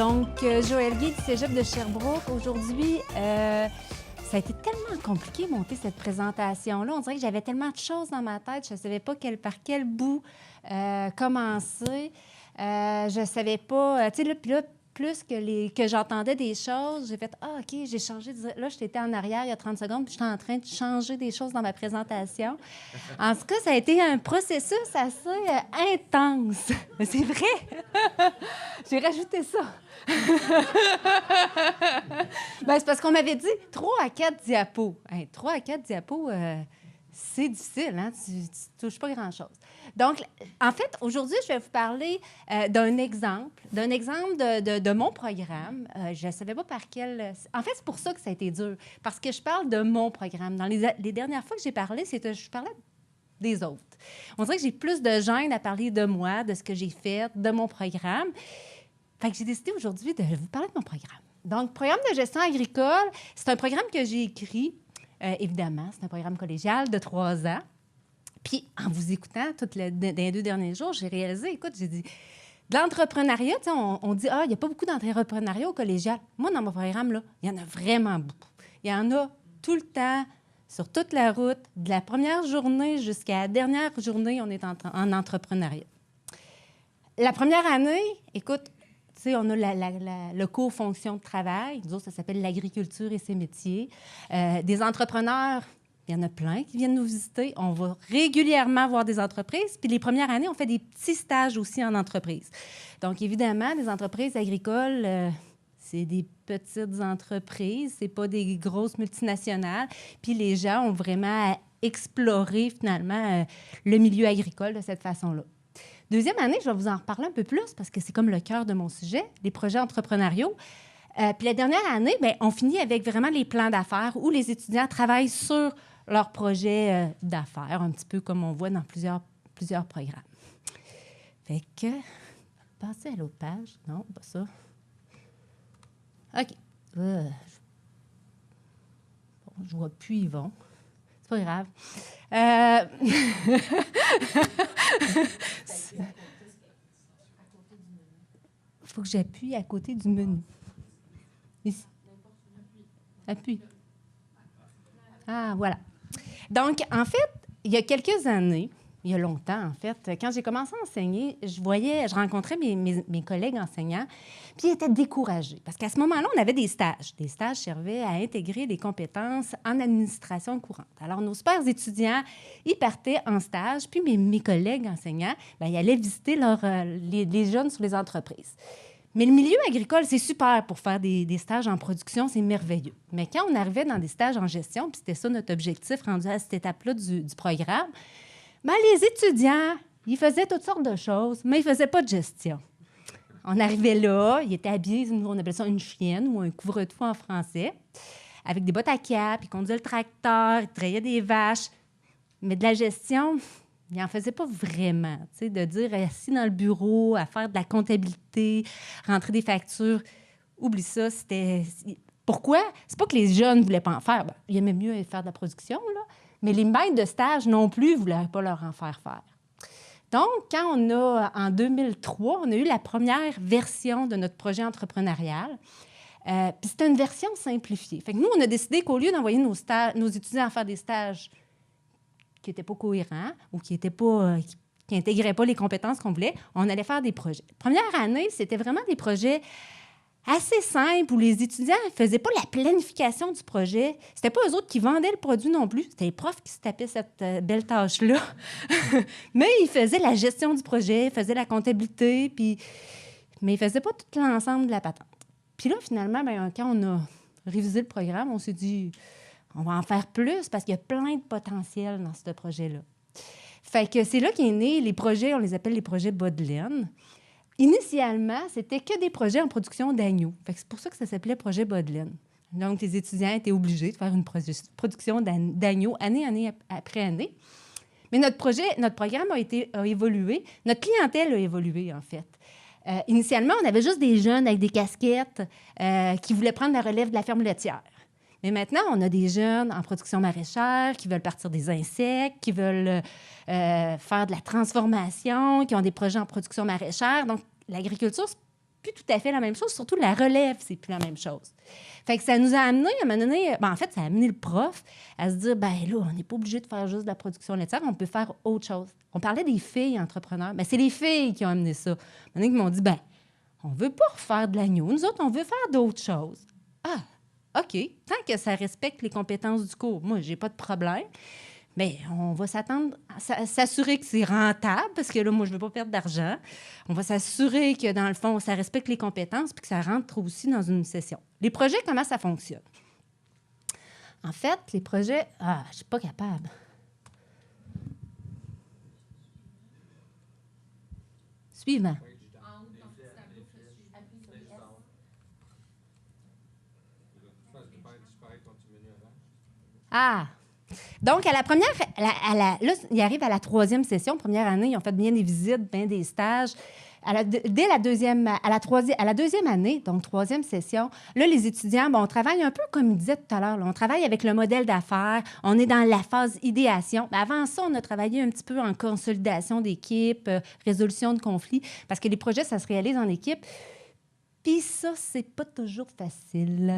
Donc, Joëlle Guy du Cégep de Sherbrooke. Aujourd'hui, ça a été tellement compliqué de monter cette présentation-là. On dirait que j'avais tellement de choses dans ma tête. Je ne savais pas par quel bout commencer. Je ne savais pas... Tu sais, là, puis là, plus que j'entendais des choses, j'ai fait « Ah, OK, j'ai changé. » Là, j'étais en arrière il y a 30 secondes, puis j'étais en train de changer des choses dans ma présentation. En tout cas, ça a été un processus assez intense. Mais c'est vrai! J'ai rajouté ça. Ben, c'est parce qu'on m'avait dit 3 à 4 diapos. Hey, 3 à 4 diapos, c'est difficile, hein? Tu ne touches pas grand-chose. Donc, en fait, aujourd'hui, je vais vous parler d'un exemple de mon programme. Je ne savais pas par quel... En fait, c'est pour ça que ça a été dur, parce que je parle de mon programme. Dans les dernières fois que j'ai parlé, je parlais des autres. On dirait que j'ai plus de gêne à parler de moi, de ce que j'ai fait, de mon programme. Fait que j'ai décidé aujourd'hui de vous parler de mon programme. Donc, programme de gestion agricole, c'est un programme que j'ai écrit, évidemment, c'est un programme collégial de 3 ans. Puis, en vous écoutant dans les 2 derniers jours, j'ai réalisé, écoute, j'ai dit, de l'entrepreneuriat, tu sais, on dit, il n'y a pas beaucoup d'entrepreneuriat au collégial. Moi, dans mon programme, là, il y en a vraiment beaucoup. Il y en a tout le temps, sur toute la route, de la première journée jusqu'à la dernière journée, on est en entrepreneuriat. La première année, écoute, tu sais, on a le cours fonction de travail. Nous autres, ça s'appelle l'agriculture et ses métiers. Des entrepreneurs, il y en a plein qui viennent nous visiter. On va régulièrement voir des entreprises. Puis les premières années, on fait des petits stages aussi en entreprise. Donc, évidemment, des entreprises agricoles, c'est des petites entreprises, c'est pas des grosses multinationales. Puis les gens ont vraiment à explorer, finalement, le milieu agricole de cette façon-là. Deuxième année, je vais vous en reparler un peu plus parce que c'est comme le cœur de mon sujet, les projets entrepreneuriaux. Puis la dernière année, bien, on finit avec vraiment les plans d'affaires où les étudiants travaillent sur leurs projets d'affaires, un petit peu comme on voit dans plusieurs programmes. Fait que, passez à l'autre page. Non, pas ça. OK. Bon, je vois plus Yvon. C'est pas grave. Il faut que j'appuie à côté du menu. Ici. Appuie. Ah, voilà. Donc, en fait, il y a quelques années, il y a longtemps, en fait, quand j'ai commencé à enseigner, je rencontrais mes collègues enseignants, puis ils étaient découragés. Parce qu'à ce moment-là, on avait des stages. Des stages servaient à intégrer des compétences en administration courante. Alors, nos super étudiants, ils partaient en stage, puis mes collègues enseignants, bien, ils allaient visiter les jeunes sur les entreprises. Mais le milieu agricole, c'est super pour faire des stages en production, c'est merveilleux. Mais quand on arrivait dans des stages en gestion, puis c'était ça notre objectif rendu à cette étape-là du programme, bien, les étudiants, ils faisaient toutes sortes de choses, mais ils ne faisaient pas de gestion. On arrivait là, ils étaient habillés, on appelait ça une chienne ou un couvre-tout en français, avec des bottes à cap, ils conduisaient le tracteur, ils traillaient des vaches. Mais de la gestion, ils n'en faisaient pas vraiment. Tu sais, de dire assis dans le bureau, à faire de la comptabilité, rentrer des factures, oublie ça, c'était... Pourquoi? C'est pas que les jeunes ne voulaient pas en faire. Ben, ils aimaient mieux faire de la production, là. Mais les maîtres de stage non plus ne voulaient pas leur en faire faire. Donc, quand en 2003, on a eu la première version de notre projet entrepreneurial. Puis c'était une version simplifiée. Fait que nous, on a décidé qu'au lieu d'envoyer nos étudiants faire des stages qui n'étaient pas cohérents ou qui n'intégraient pas les compétences qu'on voulait, on allait faire des projets. Première année, c'était vraiment des projets assez simple, où les étudiants ne faisaient pas la planification du projet. C'était pas eux autres qui vendaient le produit non plus. C'était les profs qui se tapaient cette belle tâche-là. Mais ils faisaient la gestion du projet, ils faisaient la comptabilité, mais ils ne faisaient pas tout l'ensemble de la patente. Puis là, finalement, bien, quand on a révisé le programme, on s'est dit, on va en faire plus parce qu'il y a plein de potentiel dans ce projet-là. Fait que c'est là qu'est né les projets, on les appelle les projets bas de laine. Initialement, c'était que des projets en production d'agneaux. C'est pour ça que ça s'appelait projet bas de laine. Donc, les étudiants étaient obligés de faire une production d'agneaux année après année. Mais notre programme a évolué. Notre clientèle a évolué, en fait. Initialement, on avait juste des jeunes avec des casquettes qui voulaient prendre la relève de la ferme laitière. Mais maintenant, on a des jeunes en production maraîchère qui veulent partir des insectes, qui veulent faire de la transformation, qui ont des projets en production maraîchère. Donc, l'agriculture, plus tout à fait la même chose. Surtout la relève, c'est plus la même chose. Fait que ça nous a amené, à un moment donné, en fait, ça a amené le prof à se dire, ben là, on n'est pas obligé de faire juste de la production laitière, on peut faire autre chose. On parlait des filles entrepreneurs. Ben, c'est les filles qui ont amené ça. À un moment donné, ils m'ont dit, ben, on veut pas refaire de l'agneau. Nous autres, on veut faire d'autres choses. Ah, OK. Tant que ça respecte les compétences du cours, moi, j'ai pas de problème. Mais on va s'assurer que c'est rentable, parce que là, moi, je ne veux pas perdre d'argent. On va s'assurer que, dans le fond, ça respecte les compétences puis que ça rentre aussi dans une session. Les projets, comment ça fonctionne? En fait, les projets... Ah, je ne suis pas capable. Suivant. Ah! Donc, à la première, là, il arrive à la 3e session. Première année, ils ont fait bien des visites, bien des stages. Dès la deuxième année, donc 3e session, là, les étudiants, bon, on travaille un peu comme il disait tout à l'heure. On travaille avec le modèle d'affaires. On est dans la phase idéation. Mais avant ça, on a travaillé un petit peu en consolidation d'équipe, résolution de conflits, parce que les projets, ça se réalise en équipe. Puis ça, c'est pas toujours facile.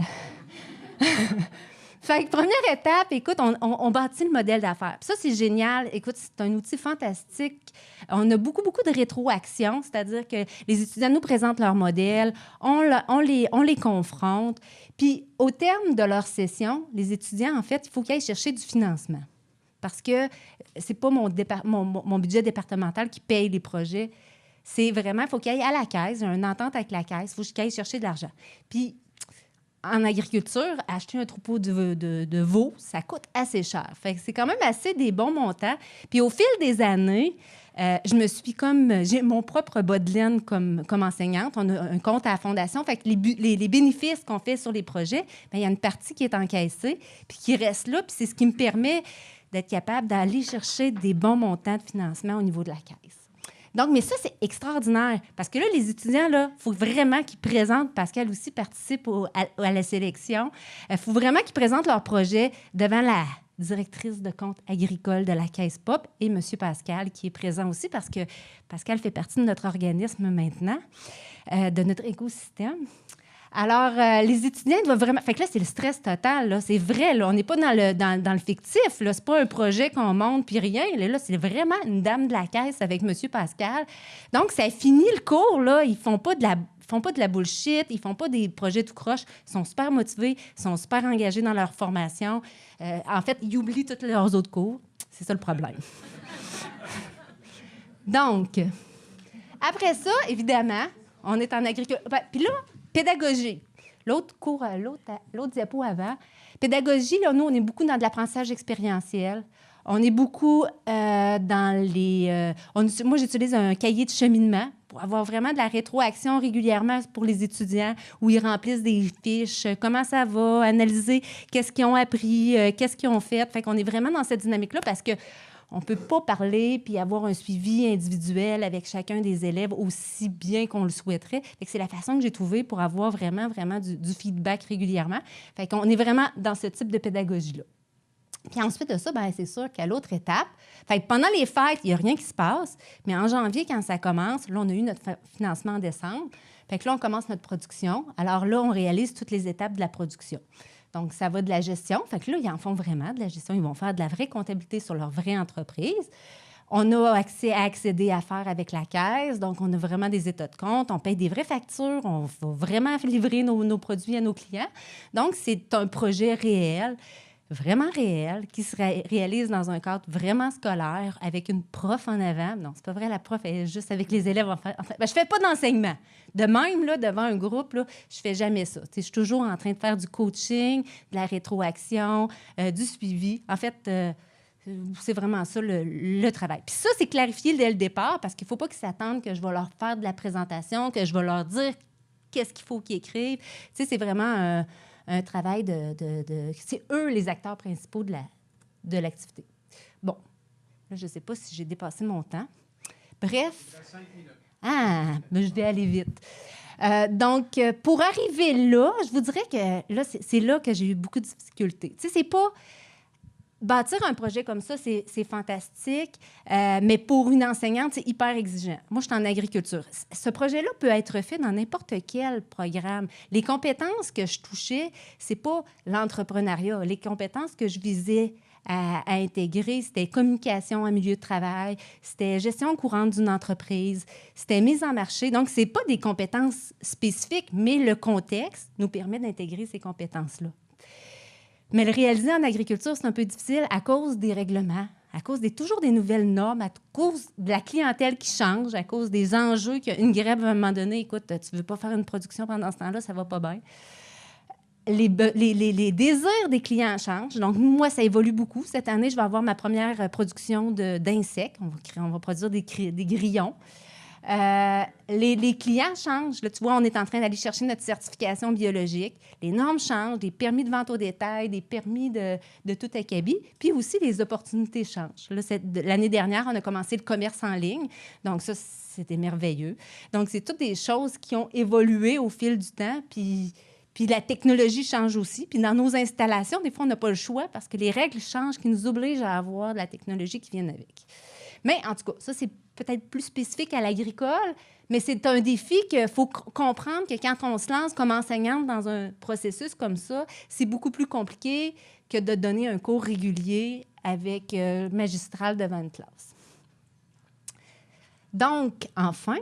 Fait que première étape, écoute, on bâtit le modèle d'affaires. Puis ça, c'est génial. Écoute, c'est un outil fantastique. On a beaucoup de rétroaction, c'est-à-dire que les étudiants nous présentent leur modèle, on les confronte. Puis au terme de leur session, les étudiants, en fait, il faut qu'ils aillent chercher du financement. Parce que c'est pas mon budget départemental qui paye les projets. C'est vraiment, il faut qu'ils aillent à la caisse, il y a une entente avec la caisse, il faut qu'ils aillent chercher de l'argent. Puis en agriculture, acheter un troupeau de veaux, ça coûte assez cher. Fait que c'est quand même assez des bons montants. Puis au fil des années, je me suis j'ai mon propre bas de laine comme enseignante. On a un compte à la fondation. Fait que les bénéfices qu'on fait sur les projets, bien, il y a une partie qui est encaissée puis qui reste là. Puis c'est ce qui me permet d'être capable d'aller chercher des bons montants de financement au niveau de la caisse. Donc, mais ça, c'est extraordinaire. Parce que là, les étudiants, il faut vraiment qu'ils présentent, Pascal aussi participe à la sélection, il faut vraiment qu'ils présentent leur projet devant la directrice de compte agricole de la Caisse Pop et M. Pascal, qui est présent aussi, parce que Pascal fait partie de notre organisme maintenant, de notre écosystème. Alors, les étudiants doivent vraiment... Fait que là, c'est le stress total, là. C'est vrai, là. On n'est pas dans le fictif, là. C'est pas un projet qu'on monte puis rien. Là, c'est vraiment une dame de la caisse avec M. Pascal. Donc, ça finit le cours, là. Ils font pas de la bullshit, ils font pas des projets tout croche. Ils sont super motivés, ils sont super engagés dans leur formation. En fait, ils oublient tous leurs autres cours. C'est ça le problème. Donc, après ça, évidemment, on est en agriculture. Puis là, pédagogie. L'autre diapo avant. Pédagogie, là, nous, on est beaucoup dans de l'apprentissage expérientiel. On est beaucoup dans les... moi, j'utilise un cahier de cheminement pour avoir vraiment de la rétroaction régulièrement pour les étudiants, où ils remplissent des fiches, comment ça va, analyser qu'est-ce qu'ils ont appris, qu'est-ce qu'ils ont fait. Fait qu'on est vraiment dans cette dynamique-là parce que on ne peut pas parler puis avoir un suivi individuel avec chacun des élèves aussi bien qu'on le souhaiterait. Fait que c'est la façon que j'ai trouvée pour avoir vraiment du feedback régulièrement. Fait qu'on est vraiment dans ce type de pédagogie-là. Puis ensuite de ça, bien, c'est sûr qu'à l'autre étape, fait que pendant les fêtes, il n'y a rien qui se passe, mais en janvier, quand ça commence, là, on a eu notre financement en décembre. Fait que là, on commence notre production. Alors là, on réalise toutes les étapes de la production. Donc, ça va de la gestion. Fait que là, ils en font vraiment de la gestion. Ils vont faire de la vraie comptabilité sur leur vraie entreprise. On a accès à accéder à faire avec la caisse. Donc, on a vraiment des états de compte. On paye des vraies factures. On va vraiment livrer nos produits à nos clients. Donc, c'est un projet réel, vraiment réel, qui se réalise dans un cadre vraiment scolaire, avec une prof en avant. Non, c'est pas vrai, la prof est juste avec les élèves. Je fais pas d'enseignement. De même, là, devant un groupe, là, je fais jamais ça. Je suis toujours en train de faire du coaching, de la rétroaction, du suivi. En fait, c'est vraiment ça le travail. Puis ça, c'est clarifié dès le départ, parce qu'il ne faut pas qu'ils s'attendent que je vais leur faire de la présentation, que je vais leur dire qu'est-ce qu'il faut qu'ils écrivent. C'est vraiment un travail c'est eux les acteurs principaux de l'activité. Bon, là, je ne sais pas si j'ai dépassé mon temps. Bref. 5 minutes. Ah, mais je vais aller vite. Donc, pour arriver là, je vous dirais que là, c'est là que j'ai eu beaucoup de difficultés. Tu sais, c'est pas... bâtir un projet comme ça, c'est fantastique, mais pour une enseignante, c'est hyper exigeant. Moi, je suis en agriculture. Ce projet-là peut être fait dans n'importe quel programme. Les compétences que je touchais, c'est pas l'entrepreneuriat. Les compétences que je visais à intégrer, c'était communication en milieu de travail, c'était gestion courante d'une entreprise, c'était mise en marché. Donc, ce n'est pas des compétences spécifiques, mais le contexte nous permet d'intégrer ces compétences-là. Mais le réaliser en agriculture, c'est un peu difficile à cause des règlements, à cause toujours des nouvelles normes, à cause de la clientèle qui change, à cause des enjeux qu'une grève, à un moment donné, écoute, tu ne veux pas faire une production pendant ce temps-là, ça ne va pas bien. Les désirs des clients changent. Donc, moi, ça évolue beaucoup. Cette année, je vais avoir ma première production d'insectes. On va produire des grillons. Les clients changent. Là, tu vois, on est en train d'aller chercher notre certification biologique. Les normes changent, des permis de vente au détail, des permis de tout acabit. Puis aussi, les opportunités changent. L'année dernière, on a commencé le commerce en ligne. Donc, ça, c'était merveilleux. Donc, c'est toutes des choses qui ont évolué au fil du temps. Puis la technologie change aussi. Puis dans nos installations, des fois, on n'a pas le choix parce que les règles changent qui nous obligent à avoir de la technologie qui vient avec. Mais en tout cas, ça, c'est peut-être plus spécifique à l'agricole, mais c'est un défi qu'il faut comprendre que quand on se lance comme enseignante dans un processus comme ça, c'est beaucoup plus compliqué que de donner un cours régulier avec magistral devant une classe. Donc, enfin,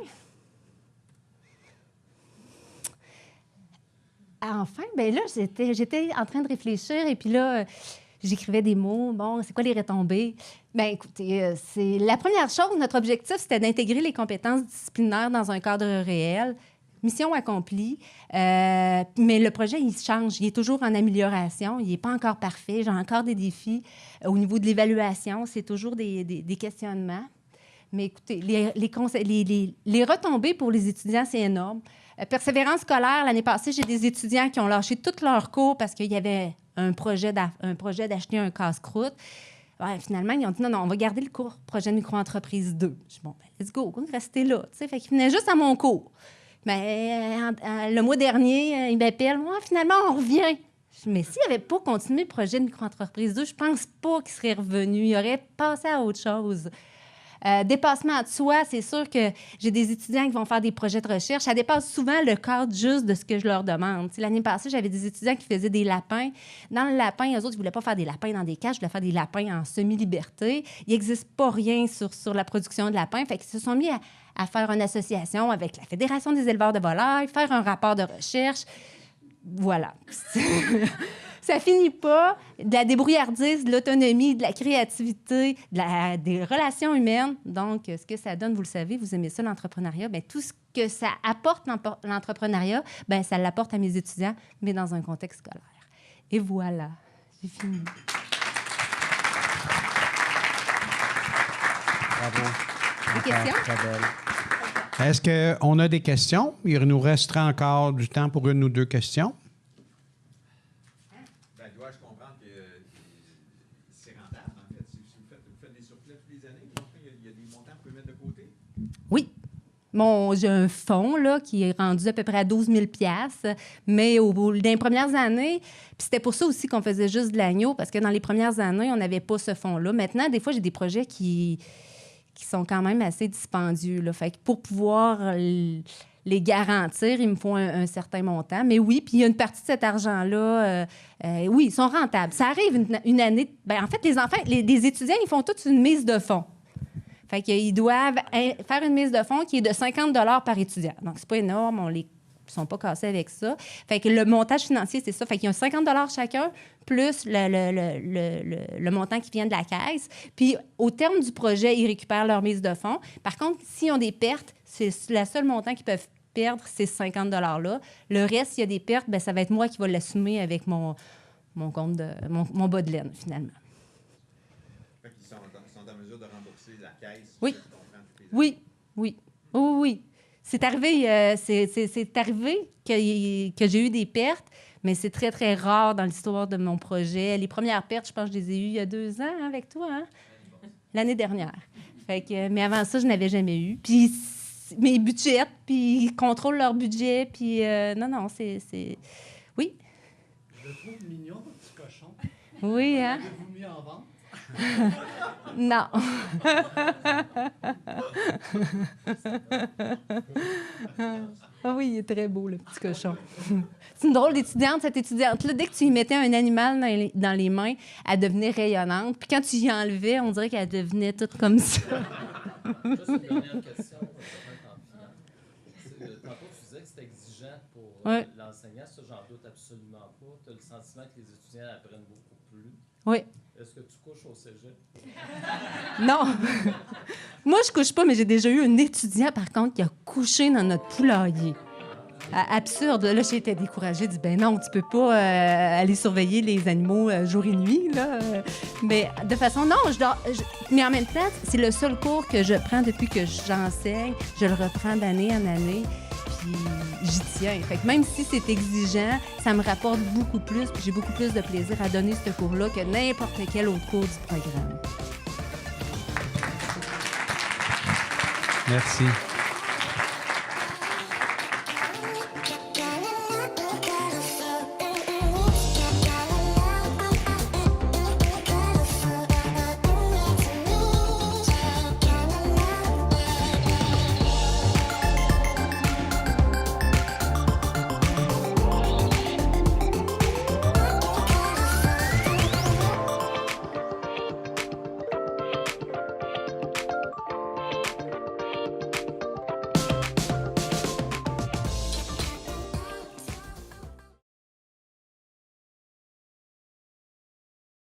bien là, j'étais en train de réfléchir et puis là, j'écrivais des mots. Bon, c'est quoi les retombées? Bien, écoutez, c'est la première chose, notre objectif, c'était d'intégrer les compétences disciplinaires dans un cadre réel. Mission accomplie. Mais le projet, il change. Il est toujours en amélioration. Il n'est pas encore parfait. J'ai encore des défis. Au niveau de l'évaluation, c'est toujours des questionnements. Mais écoutez, les retombées pour les étudiants, c'est énorme. Persévérance scolaire, l'année passée, j'ai des étudiants qui ont lâché tous leurs cours parce qu'il y avait un projet d'acheter un casse-croûte. Ouais, finalement, ils ont dit non, on va garder le cours projet de micro-entreprise 2. Je dis bon, ben, let's go, restez là. Fait qu'ils venaient juste à mon cours. Mais le mois dernier, ils m'appellent. Moi, finalement, on revient. Je dis, mais s'il n'avait pas continué le projet de micro-entreprise 2, je ne pense pas qu'il serait revenu. Il aurait passé à autre chose. Dépassement de soi, c'est sûr que j'ai des étudiants qui vont faire des projets de recherche. Ça dépasse souvent le cadre juste de ce que je leur demande. L'année passée, j'avais des étudiants qui faisaient des lapins. Dans le lapin, eux autres, ils ne voulaient pas faire des lapins dans des cages, ils voulaient faire des lapins en semi-liberté. Il n'existe pas rien sur la production de lapins. Fait qu'ils se sont mis à faire une association avec la Fédération des éleveurs de volailles, faire un rapport de recherche. Voilà. Ça finit pas. De la débrouillardise, de l'autonomie, de la créativité, des relations humaines. Donc, ce que ça donne, vous le savez, vous aimez ça, l'entrepreneuriat, bien, tout ce que ça apporte l'entrepreneuriat, bien, ça l'apporte à mes étudiants, mais dans un contexte scolaire. Et voilà, j'ai fini. Bravo. Des questions? Très belle. Est-ce qu'on a des questions? Il nous restera encore du temps pour une ou deux questions. Dois-je comprendre que c'est rentable, en fait? Si vous faites des surplus tous les années, il y a des montants que vous pouvez mettre de côté? Oui. J'ai un fonds là, qui est rendu à peu près à 12 000 $, mais dans les premières années, puis c'était pour ça aussi qu'on faisait juste de l'agneau, parce que dans les premières années, on n'avait pas ce fonds-là. Maintenant, des fois, j'ai des projets qui sont quand même assez dispendieux. Là. Fait que pour pouvoir les garantir, il me faut un certain montant. Mais oui, puis il y a une partie de cet argent-là, oui, ils sont rentables. Ça arrive une année... Bien, en fait, les enfants, les étudiants, ils font toute une mise de fonds. Fait qu'ils doivent faire une mise de fonds qui est de 50 $ par étudiant. Donc, c'est pas énorme, ils ne sont pas cassés avec ça. Fait que le montage financier, c'est ça. Fait qu'il y a 50 $ chacun, plus le montant qui vient de la caisse. Puis, au terme du projet, ils récupèrent leur mise de fonds. Par contre, s'ils ont des pertes, c'est le seul montant qu'ils peuvent perdre, c'est 50 $-là. Le reste, s'il y a des pertes, bien, ça va être moi qui vais l'assumer avec mon compte mon bas de laine, finalement. Fait qu'ils sont en mesure de rembourser la caisse? Oui. Oui. C'est arrivé, c'est arrivé que j'ai eu des pertes, mais c'est très, très rare dans l'histoire de mon projet. Les premières pertes, je pense que je les ai eues il y a 2 ans avec toi, hein? L'année dernière. Fait que, mais avant ça, je n'avais jamais eu. Puis mes budgets, puis ils contrôlent leur budget, puis non, c'est... Oui? Je le trouve mignon, ton petit cochon. Oui, hein? Avez-vous mis en vente? Non. Ah oui, il est très beau, le petit cochon. C'est une drôle d'étudiante, cette étudiante-là. Dès que tu lui mettais un animal dans les mains, elle devenait rayonnante. Puis quand tu y enlevais, on dirait qu'elle devenait toute comme ça. Juste une dernière question, peut-être en finale. Tantôt, tu disais que c'était exigeant pour l'enseignant. Ça, j'en doute absolument pas. Tu as le sentiment que les étudiants apprennent beaucoup plus. Oui. Est-ce que tu couches au cégep? Non. Moi, je couche pas, mais j'ai déjà eu un étudiant, par contre, qui a couché dans notre poulailler. Absurde. Là, j'ai été découragée. J'ai dit, ben non, tu peux pas aller surveiller les animaux jour et nuit, là. Mais de façon, non, je dors. Mais en même temps, c'est le seul cours que je prends depuis que j'enseigne. Je le reprends d'année en année, puis j'y tiens. Fait que même si c'est exigeant, ça me rapporte beaucoup plus, puis j'ai beaucoup plus de plaisir à donner ce cours-là que n'importe quel autre cours du programme. Merci.